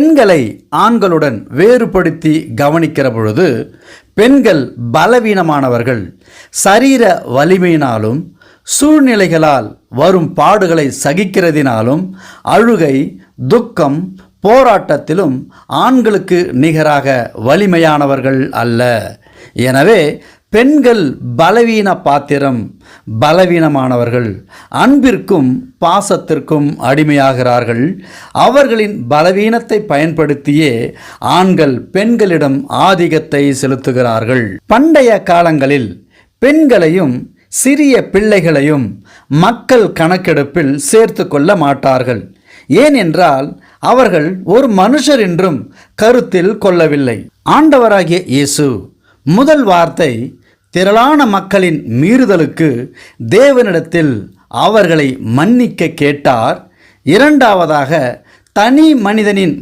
பெண்களை ஆண்களுடன் வேறுபடுத்தி கவனிக்கிற பொழுது பெண்கள் பலவீனமானவர்கள். சரீர வலிமையினாலும் சூழ்நிலைகளால் வரும் பாடுகளை சகிக்கிறதினாலும் அழுகை, துக்கம், போராட்டத்திலும் ஆண்களுக்கு நிகராக வலிமையானவர்கள் அல்ல. எனவே பெண்கள் பலவீன பாத்திரம், பலவீனமானவர்கள். அன்பிற்கும் பாசத்திற்கும் அடிமையாகிறார்கள். அவர்களின் பலவீனத்தை பயன்படுத்தியே ஆண்கள் பெண்களிடம் ஆதிக்கத்தை செலுத்துகிறார்கள். பண்டைய காலங்களில் பெண்களையும் சிறிய பிள்ளைகளையும் மக்கள் கணக்கெடுப்பில் சேர்த்து கொள்ள மாட்டார்கள். ஏனென்றால் அவர்கள் ஒரு மனுஷர் என்றும் கருத்தில் கொள்ளவில்லை. ஆண்டவராகிய இயேசு முதல் வார்த்தை திரளான மக்களின் மீறுதலுக்கு தேவனிடத்தில் அவர்களை மன்னிக்க கேட்டார். இரண்டாவதாக தனி மனிதனின்